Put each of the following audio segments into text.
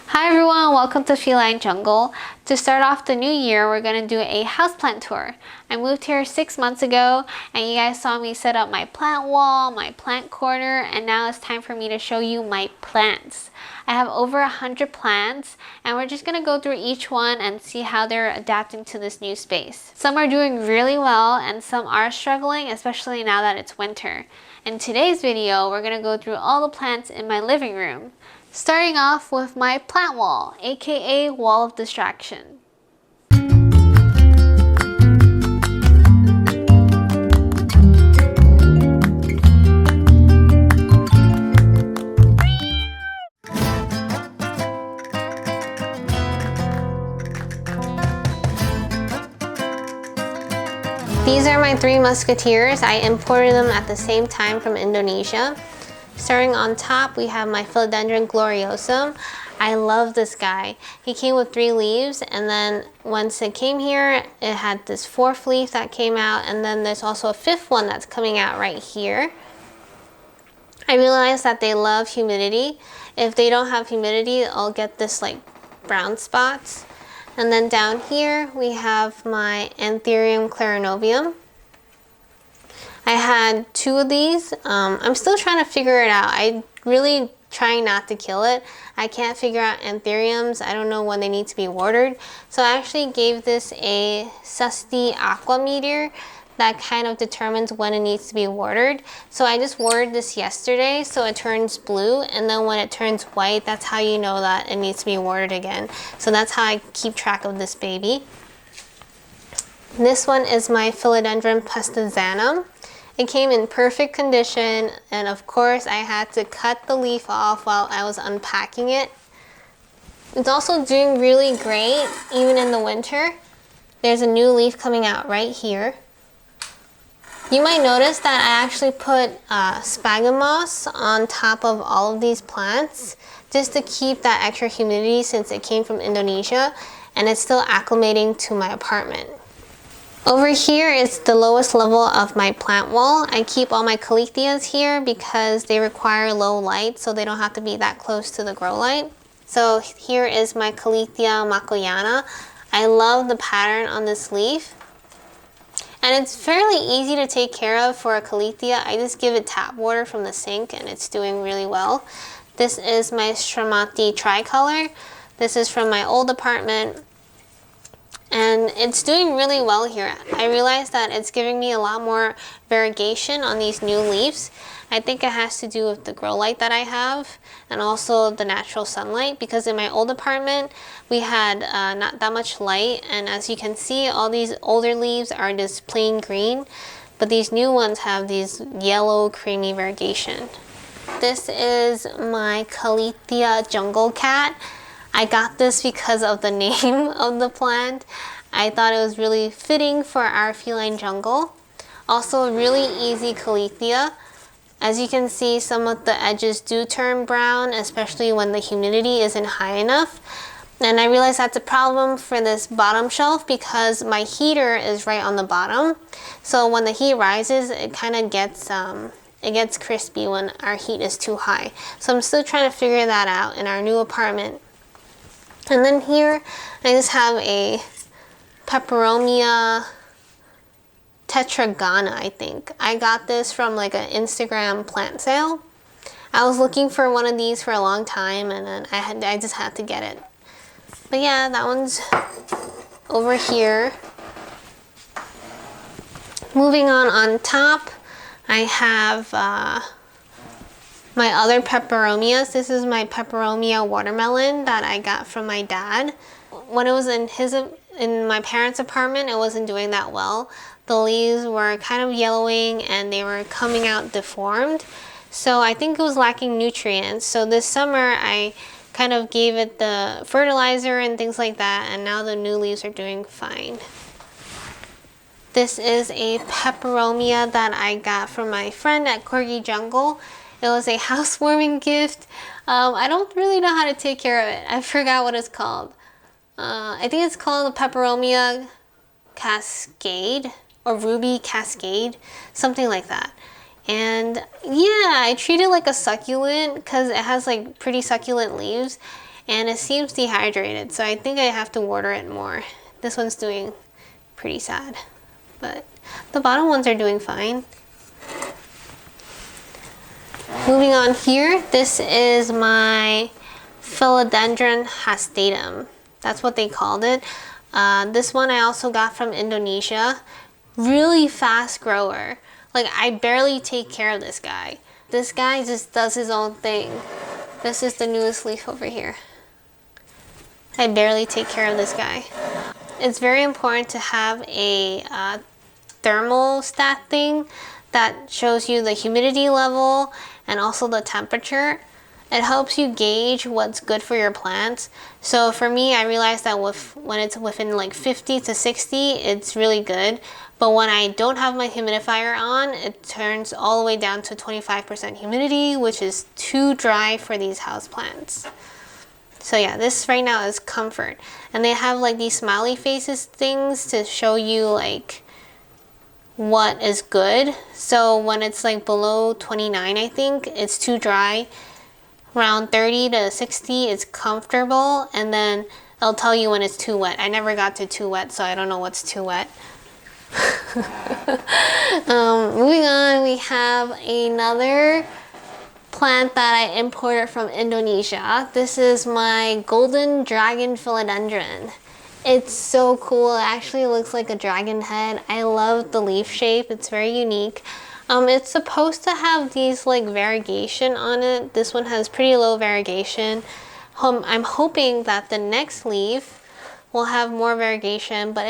Hi everyone, welcome to Feline Jungle. To start off the new year, we're going to do a houseplant tour. I moved here 6 months ago and you guys saw me set up my plant wall, my plant corner, and now it's time for me to show you my plants. I have over 100 plants and we're just going to go through each one and see how they're adapting to this new space. Some are doing really well and some are struggling, especially now that it's winter. In today's video, we're going to go through all the plants in my living room. Starting off with my plant wall, aka wall of distraction. These are my three musketeers. I imported them at the same time from Indonesia. Starting on top, we have my Philodendron gloriosum. I love this guy. He came with 3 leaves, and then once it came here, it had this 4th leaf that came out, and then there's also a 5th one that's coming out right here. I realized that they love humidity. If they don't have humidity, I'll get this like brown spots. And then down here, we have my Anthurium clarinovium. I had 2 of these. I'm still trying to figure it out. I really trying not to kill it. I can't figure out anthuriums. I don't know when they need to be watered. So I actually gave this a Susty aqua meter that kind of determines when it needs to be watered. So I just watered this yesterday so it turns blue, and then when it turns white, that's how you know that it needs to be watered again. So that's how I keep track of this baby. This one is my Philodendron pustizanum. It came in perfect condition, and of course I had to cut the leaf off while I was unpacking it. It's also doing really great even in the winter. There's a new leaf coming out right here. You might notice that I actually put sphagnum moss on top of all of these plants just to keep that extra humidity since it came from Indonesia and it's still acclimating to my apartment. Over here is the lowest level of my plant wall. I keep all my caletheas here because they require low light, so they don't have to be that close to the grow light. So here is my Caletheia MAKOYANA. I love the pattern on this leaf. And it's fairly easy to take care of for a caletheia. I just give it tap water from the sink and it's doing really well. This is my Stramati tricolor. This is from my old apartment. And it's doing really well here. I realized that it's giving me a lot more variegation on these new leaves. I think it has to do with the grow light that I have and also the natural sunlight, because in my old apartment we had not that much light, and as you can see, all these older leaves are just plain green, but these new ones have these yellow creamy variegation. This is my Caletheia jungle cat. I got this because of the name of the plant. I thought it was really fitting for our feline jungle. Also a really easy caletheia. As you can see, some of the edges do turn brown, especially when the humidity isn't high enough. And I realized that's a problem for this bottom shelf because my heater is right on the bottom. So when the heat rises, it kind of gets crispy when our heat is too high. So I'm still trying to figure that out in our new apartment. And then here, I just have a Peperomia TETRAGONA, I think. I got this from like an Instagram plant sale. I was looking for one of these for a long time, and then I just had to get it. But yeah, that one's over here. Moving on top, I have my other peperomias. This is my peperomia watermelon that I got from my dad. When it was in my parents' apartment, it wasn't doing that well. The leaves were kind of yellowing and they were coming out deformed. So I think it was lacking nutrients. So this summer I kind of gave it the fertilizer and things like that, and now the new leaves are doing fine. This is a peperomia that I got from my friend at Corgi Jungle. It was a housewarming gift. I don't really know how to take care of it. I forgot what it's called. I think it's called the Peperomia Cascade or Ruby Cascade, something like that. And yeah, I treat it like a succulent because it has like pretty succulent leaves. and it seems dehydrated, so I think I have to water it more. This one's doing pretty sad, but the bottom ones are doing fine. Moving on here, this is my Philodendron hastatum. That's what they called it. This one I also got from Indonesia. Really fast grower. Like, I barely take care of this guy. This guy just does his own thing. This is the newest leaf over here. I barely take care of this guy. It's very important to have a thermostat thing that shows you the humidity level and also the temperature. It helps you gauge what's good for your plants. So for me, I realized that when it's within like 50 to 60, it's really good. But when I don't have my humidifier on, it turns all the way down to 25% humidity, which is too dry for these houseplants. So yeah, this right now is comfort. And they have like these smiley faces things to show you like what is good. So when it's like below 29, I think, it's too dry. Around 30 to 60, it's comfortable. And then it'll tell you when it's too wet. I never got to too wet, so I don't know what's too wet. Moving on, we have another plant that I imported from Indonesia. This is my golden dragon philodendron. It's so cool. It actually looks like a dragon head. I love the leaf shape. It's very unique. It's supposed to have these like variegation on it. This one has pretty low variegation. I'm hoping that the next leaf will have more variegation, but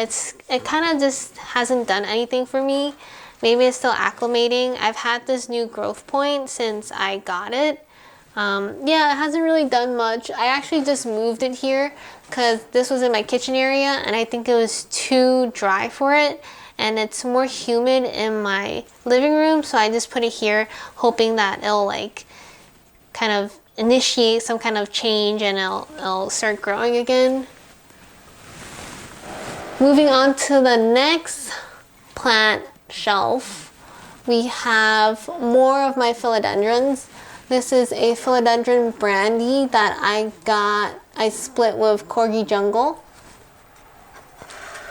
it kind of just hasn't done anything for me. Maybe it's still acclimating. I've had this new growth point since I got it. Yeah, it hasn't really done much. I actually just moved it here because this was in my kitchen area and I think it was too dry for it. And it's more humid in my living room, so I just put it here hoping that it'll like kind of initiate some kind of change and it'll start growing again. Moving on to the next plant shelf, we have more of my philodendrons. This is a philodendron brandy that I split with Corgi Jungle.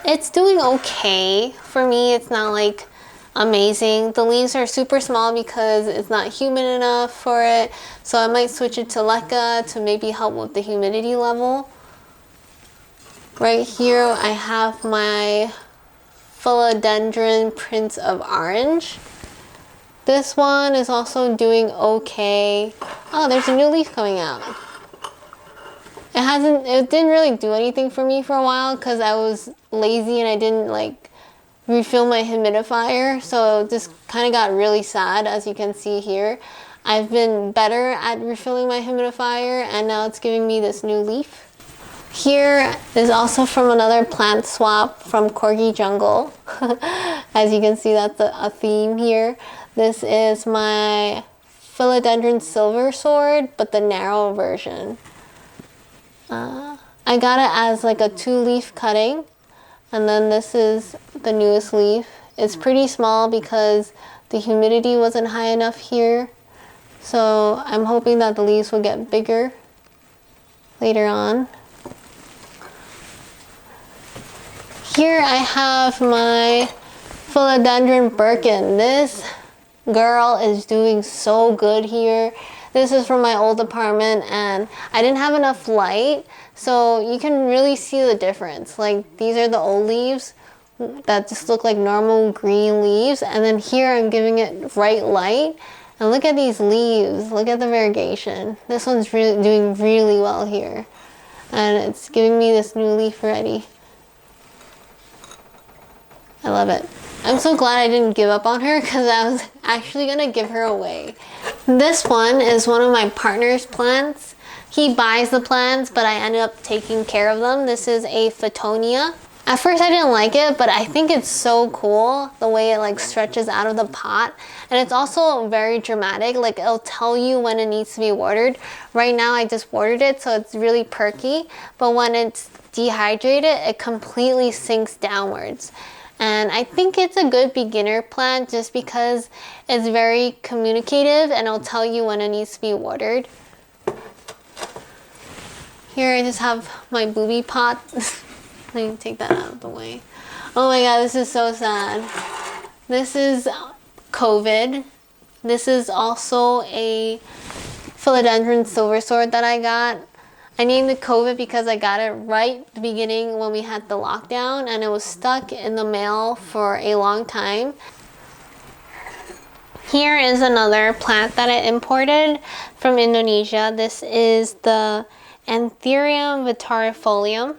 It's doing okay for me. It's not like amazing. The leaves are super small because it's not humid enough for it. So I might switch it to leca to maybe help with the humidity level. Right here I have my Philodendron Prince of Orange. This one is also doing okay. Oh, there's a new leaf coming out. It didn't really do anything for me for a while because I was lazy and I didn't like refill my humidifier, so it just kind of got really sad, as you can see here. I've been better at refilling my humidifier and now it's giving me this new leaf. Here is also from another plant swap from Corgi Jungle. As you can see, that's a theme here. This is my Philodendron Silver Sword, but the narrow version. I got it as like a 2-leaf cutting, and then this is the newest leaf. It's pretty small because the humidity wasn't high enough here, so I'm hoping that the leaves will get bigger later on. Here I have my Philodendron BRIKIN. This girl is doing so good here. This is from my old apartment and I didn't have enough light, so you can really see the difference. Like, these are the old leaves that just look like normal green leaves, and then here I'm giving it bright light. And look at these leaves, look at the variegation. This one's really doing really well here. And it's giving me this new leaf already. I love it. I'm so glad I didn't give up on her because I was actually gonna give her away. This one is one of my partner's plants. He buys the plants, but I ended up taking care of them. This is a Photonia. At first I didn't like it, but I think it's so cool the way it like stretches out of the pot. And it's also very dramatic, like it'll tell you when it needs to be watered. Right now I just watered it, so it's really perky, but when it's dehydrated, it completely sinks downwards. And I think it's a good beginner plant just because it's very communicative and it'll tell you when it needs to be watered. Here I just have my booby pot. Let me take that out of the way. Oh my god, this is so sad. This is COVID. This is also a philodendron silver sword that I got. I named it COVID because I got it right at the beginning when we had the lockdown, and it was stuck in the mail for a long time. Here is another plant that I imported from Indonesia. This is the Anthurium vitarifolium.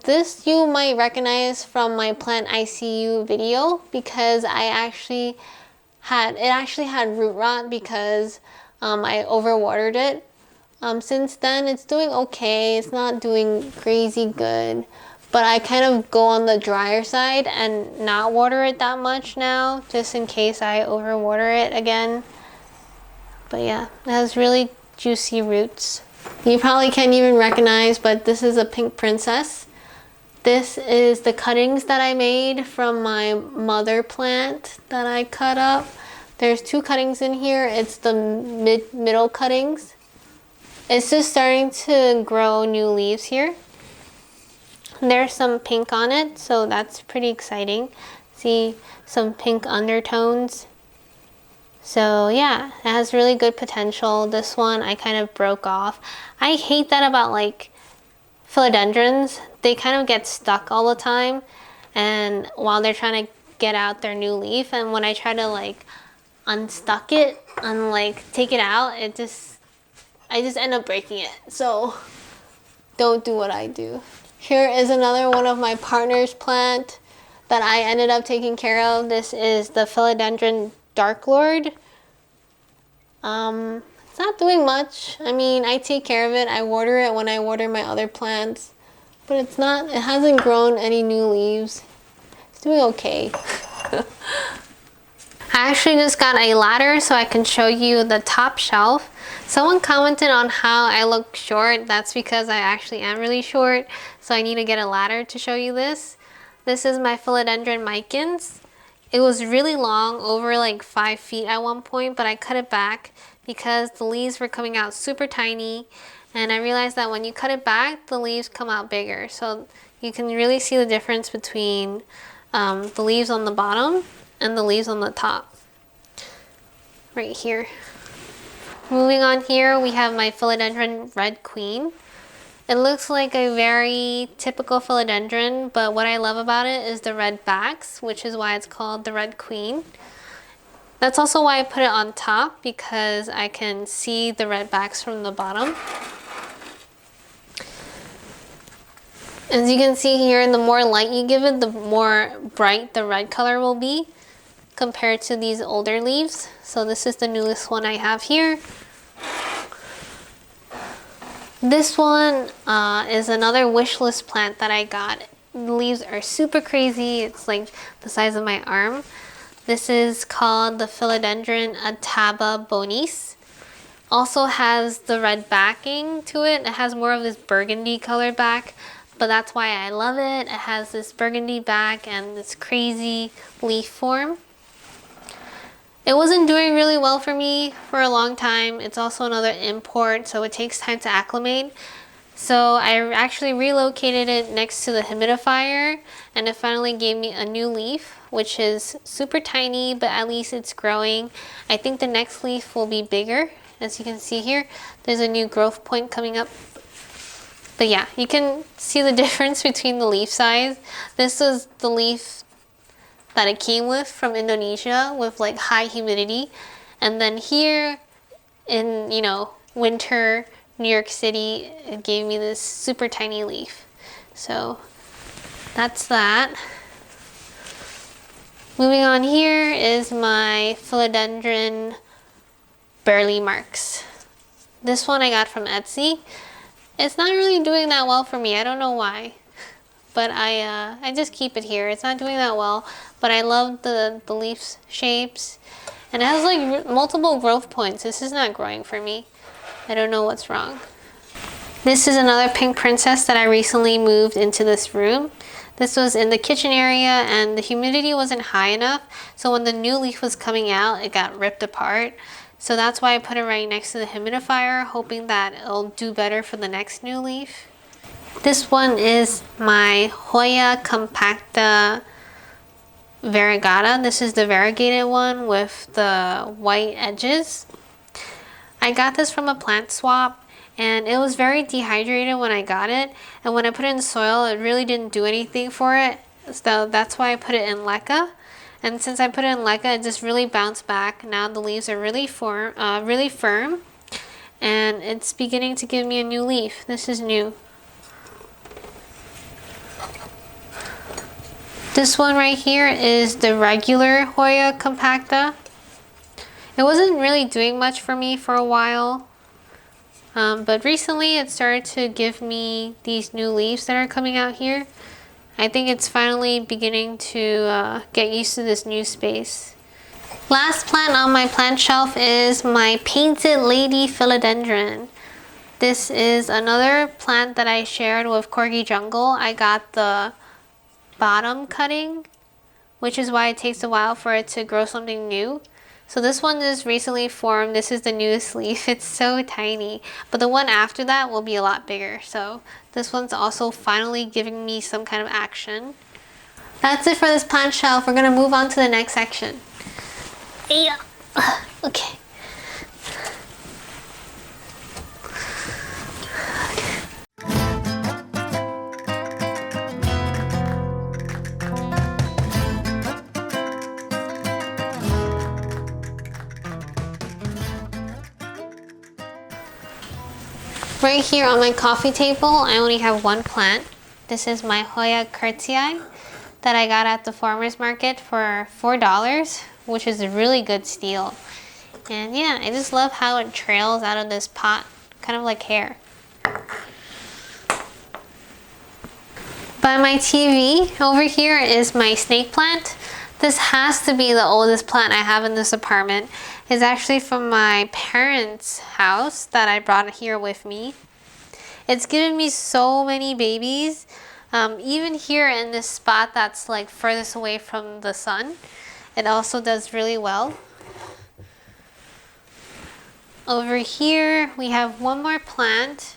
This you might recognize from my plant ICU video because it actually had root rot because I overwatered it. Since then it's doing okay. It's not doing crazy good, but I kind of go on the drier side and not water it that much now, just in case I overwater it again. But yeah, it has really juicy roots. You probably can't even recognize, but this is a pink princess. This is the cuttings that I made from my mother plant that I cut up. There's two cuttings in here. It's the middle cuttings. It's just starting to grow new leaves here. There's some pink on it, so that's pretty exciting. See some pink undertones. So yeah, it has really good potential. This one I kind of broke off. I hate that about like philodendrons. They kind of get stuck all the time, and while they're trying to get out their new leaf, and when I try to like unstuck it and like take it out, I just end up breaking it. So don't do what I do. Here is another one of my partner's plant that I ended up taking care of. This is the Philodendron Dark Lord. It's not doing much. I mean, I take care of it. I water it when I water my other plants, but it hasn't grown any new leaves. It's doing okay. I actually just got a ladder so I can show you the top shelf. Someone commented on how I look short. That's because I actually am really short, so I need to get a ladder to show you this. This is my philodendron micans. It was really long, over like 5 feet at one point, but I cut it back because the leaves were coming out super tiny, and I realized that when you cut it back, the leaves come out bigger. So you can really see the difference between the leaves on the bottom and the leaves on the top. Right here. Moving on here, we have my philodendron Red Queen. It looks like a very typical philodendron, but what I love about it is the red backs, which is why it's called the Red Queen. That's also why I put it on top, because I can see the red backs from the bottom. As you can see here, the more light you give it, the more bright the red color will be compared to these older leaves. So this is the newest one I have here. This one is another wish list plant that I got. The leaves are super crazy. It's like the size of my arm. This is called the Philodendron ATABAPOENSE. Also has the red backing to it. It has more of this burgundy colored back, but that's why I love it. It has this burgundy back and this crazy leaf form. It wasn't doing really well for me for a long time. It's also another import, so it takes time to acclimate. So I actually relocated it next to the humidifier, and it finally gave me a new leaf, which is super tiny, but at least it's growing. I think the next leaf will be bigger. As you can see here, there's a new growth point coming up. But yeah, you can see the difference between the leaf size. This is the leaf that it came with from Indonesia with like high humidity, and then here in, you know, winter New York City, it gave me this super tiny leaf. So that's that. Moving on, here is my philodendron BURLE MARX. This one I got from Etsy. It's not really doing that well for me. I don't know why, but I just keep it here. It's not doing that well, but I love the leaf shapes, and it has like multiple growth points. This is not growing for me. I don't know what's wrong. This is another pink princess that I recently moved into this room. This was in the kitchen area, and the humidity wasn't high enough, so when the new leaf was coming out, it got ripped apart. So that's why I put it right next to the humidifier, hoping that it'll do better for the next new leaf. This one is my Hoya Compacta Variegata. This is the variegated one with the white edges. I got this from a plant swap and it was very dehydrated when I got it, and when I put it in soil it really didn't do anything for it, so that's why I put it in leca. And since I put it in leca, it just really bounced back. Now the leaves are really firm, and it's beginning to give me a new leaf. This is new. This one right here is the regular Hoya Compacta. It wasn't really doing much for me for a while, but recently it started to give me these new leaves that are coming out here. I think it's finally beginning to get used to this new space. Last plant on my plant shelf is my Painted Lady Philodendron. This is another plant that I shared with Corgi Jungle. I got the bottom cutting, which is why it takes a while for it to grow something new. So this one is recently formed. This is the newest leaf. It's so tiny, but the one after that will be a lot bigger. So this one's also finally giving me some kind of action. That's it for this plant shelf. We're gonna move on to the next section. Yeah. Okay. Right here on my coffee table, I only have one plant. This is my Hoya Curtii that I got at the farmer's market for $4, which is a really good steal. And yeah, I just love how it trails out of this pot, kind of like hair. By my TV, over here is my snake plant. This has to be the oldest plant I have in this apartment. It's actually from my parents' house that I brought here with me. It's given me so many babies. Even here in this spot that's like furthest away from the sun, it also does really well. Over here we have one more plant.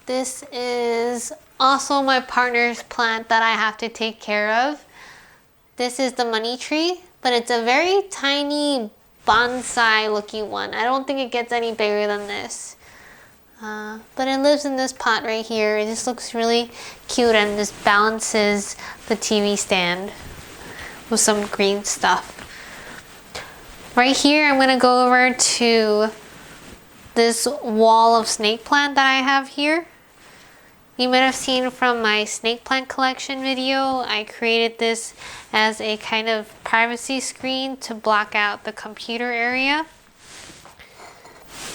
This is also my partner's plant that I have to take care of. This is the money tree, but it's a very tiny bonsai looking one. I don't think it gets any bigger than this. But it lives in this pot right here. It just looks really cute and just balances the TV stand with some green stuff. Right here, I'm gonna go over to this wall of snake plant that I have here. You might have seen from my snake plant collection video, I created this as a kind of privacy screen to block out the computer area.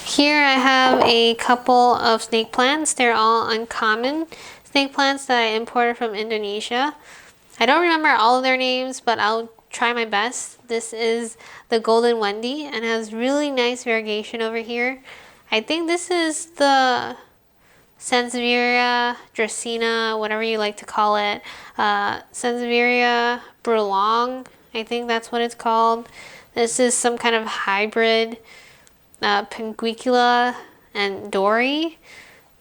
Here I have a couple of snake plants. They're all uncommon snake plants that I imported from Indonesia. I don't remember all of their names, but I'll try my best. This is the Golden Wendy and has really nice variegation over here. I think this is the Sansevieria Dracaena, whatever you like to call it. Sansevieria Burlong, I think that's what it's called. This is some kind of hybrid Pinguicula and DORIE.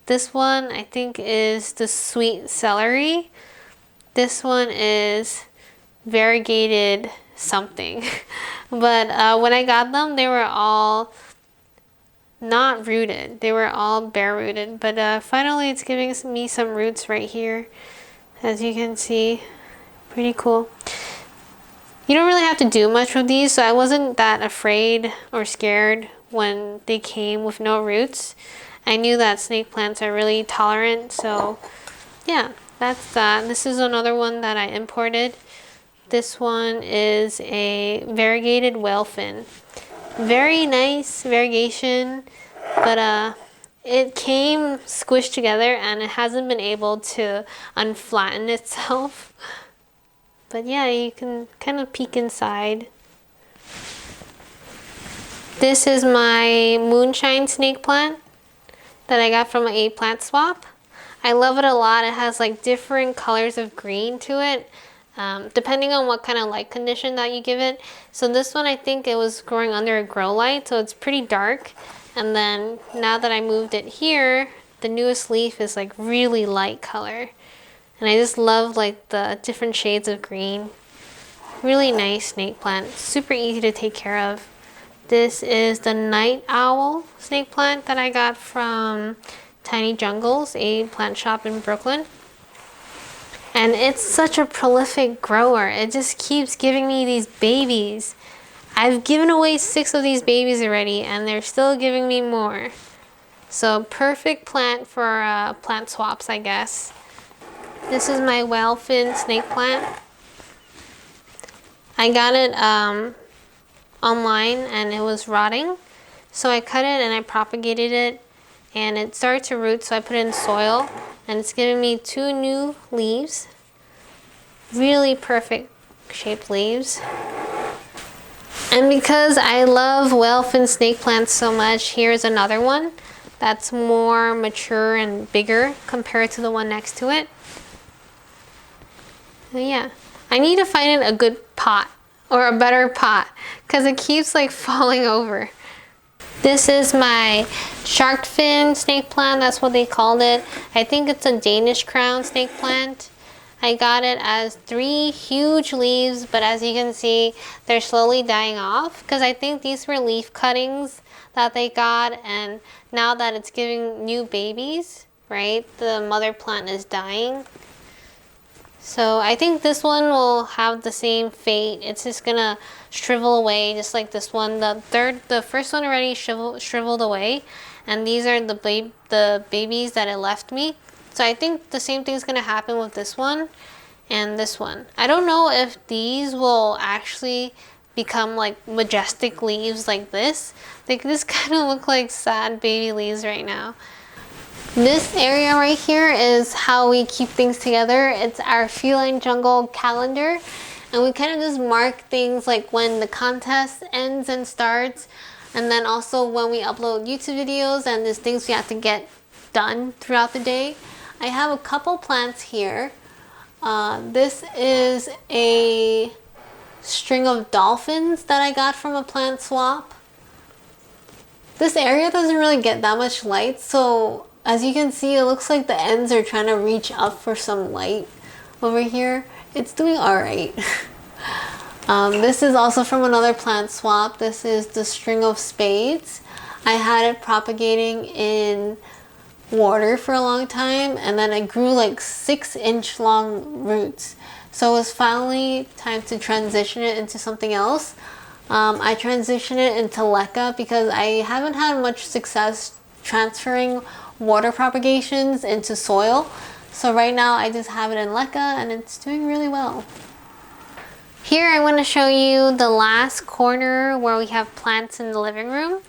This one I think is the sweet celery. This one is variegated something. But when I got them, they were all not rooted. They were all bare rooted. But finally it's giving me some roots right here. As you can see, pretty cool. You don't really have to do much with these, so I wasn't that afraid or scared when they came with no roots. I knew that snake plants are really tolerant, so yeah, that's that. This is another one that I imported. This one is a variegated whale fin. Very nice variegation, but it came squished together and it hasn't been able to unflatten itself. But yeah, you can kind of peek inside. This is my Moonshine snake plant that I got from a plant swap. I love it a lot. It has like different colors of green to it. depending on what kind of light condition that you give it. So this one, I think it was growing under a grow light, so it's pretty dark. And then now that I moved it here, the newest leaf is like really light color. And I just love like the different shades of green. Really nice snake plant, super easy to take care of. This is the night owl snake plant that I got from Tiny Jungles, a plant shop in Brooklyn. And it's such a prolific grower. It just keeps giving me these babies. I've given away 6 of these babies already, and they're still giving me more. So perfect plant for plant swaps, I guess. This is my whale fin snake plant. I got it online and it was rotting. So I cut it and I propagated it, and it started to root, so I put it in soil. And it's giving me 2 new leaves. Really perfect shaped leaves. And because I love whale fin snake plants so much, here's another one that's more mature and bigger compared to the one next to it. So yeah, I need to find it a good pot or a better pot because it keeps like falling over. This is my shark fin snake plant, that's what they called it. I think it's a Danish crown snake plant. I got it as 3 huge leaves, but as you can see, they're slowly dying off because I think these were leaf cuttings that they got, and now that it's giving new babies, right, the mother plant is dying. So I think this one will have the same fate. It's just gonna shrivel away just like this one. The first one already shriveled away, and these are the babies that it left me. So I think the same thing is gonna happen with this one and this one. I don't know if these will actually become like majestic leaves like this. They just kind of look like sad baby leaves right now. This area right here is how we keep things together. It's our feline jungle calendar, and we kind of just mark things like when the contest ends and starts, and then also when we upload YouTube videos and there's things we have to get done throughout the day. I have a couple plants here. This is a string of dolphins that I got from a plant swap. This area doesn't really get that much light, so as you can see, it looks like the ends are trying to reach up for some light over here. It's doing alright. This is also from another plant swap. This is the string of spades. I had it propagating in water for a long time, and then it grew like 6-inch long roots. So it was finally time to transition it into something else. I transitioned it into leca because I haven't had much success transferring water propagations into soil. So right now I just have it in leca and it's doing really well. Here I want to show you the last corner where we have plants in the living room.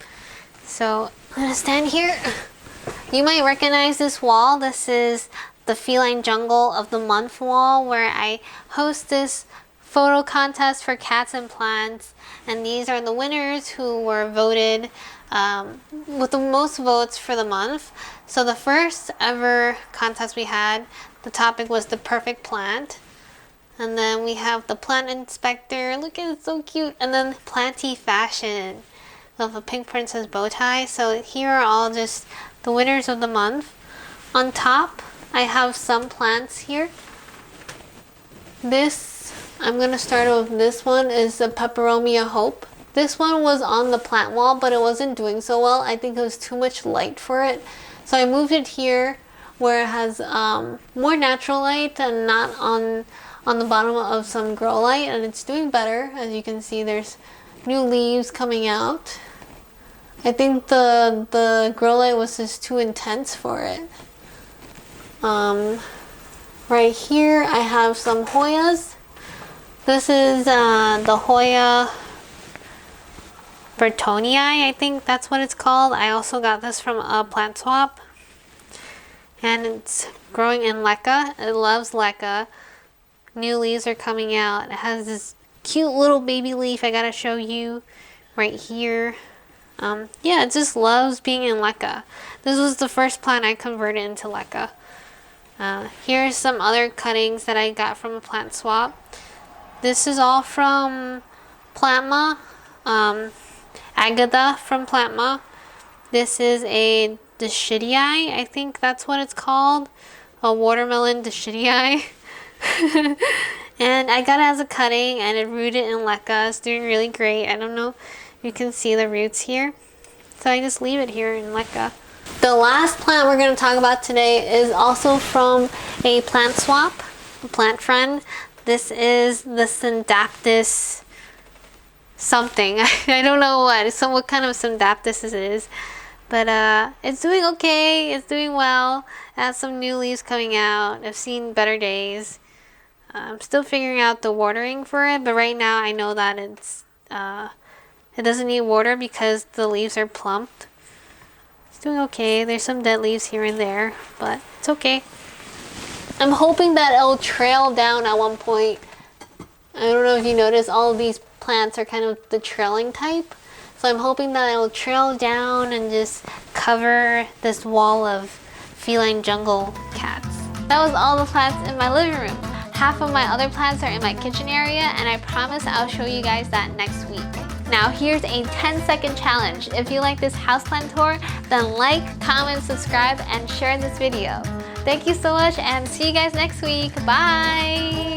So I'm gonna stand here. You might recognize this wall. This is the Feline Jungle of the Month wall, where I host this photo contest for cats and plants, and these are the winners who were voted with the most votes for the month. So the first ever contest we had, the topic was the perfect plant. And then we have the plant inspector, look at it, so cute. And then planty fashion with a pink princess bow tie. So here are all just the winners of the month. On top, I have some plants here. This, I'm gonna start with this one, is the Peperomia Hope. This one was on the plant wall, but it wasn't doing so well. I think it was too much light for it. So I moved it here where it has more natural light and not on the bottom of some grow light, and it's doing better. As you can see, there's new leaves coming out. I think the grow light was just too intense for it. Right here I have some Hoyas. This is the Hoya Bertonii, I think that's what it's called. I also got this from a plant swap. And it's growing in leca. It loves leca. New leaves are coming out. It has this cute little baby leaf I gotta show you right here. Yeah, it just loves being in leca. This was the first plant I converted into leca. Here's some other cuttings that I got from a plant swap. This is all from Plantma, Agatha from Plantma. This is a Dashidii, I think that's what it's called. A watermelon Dashidii. And I got it as a cutting and it rooted in leca. It's doing really great. I don't know if you can see the roots here. So I just leave it here in leca. The last plant we're going to talk about today is also from a plant swap, a plant friend. This is the Syndaptus something. I don't know what kind of Syndaptus this is. But it's doing okay. It's doing well. It has some new leaves coming out. I've seen better days. I'm still figuring out the watering for it, but right now I know that it doesn't need water because the leaves are plumped. It's doing okay. There's some dead leaves here and there, but it's okay. I'm hoping that it'll trail down at one point. I don't know if you notice, all of these plants are kind of the trailing type. So I'm hoping that it'll trail down and just cover this wall of feline jungle cats. That was all the plants in my living room. Half of my other plants are in my kitchen area, and I promise I'll show you guys that next week. Now here's a 10-second challenge. If you like this houseplant tour, then like, comment, subscribe, and share this video. Thank you so much, and see you guys next week. Bye!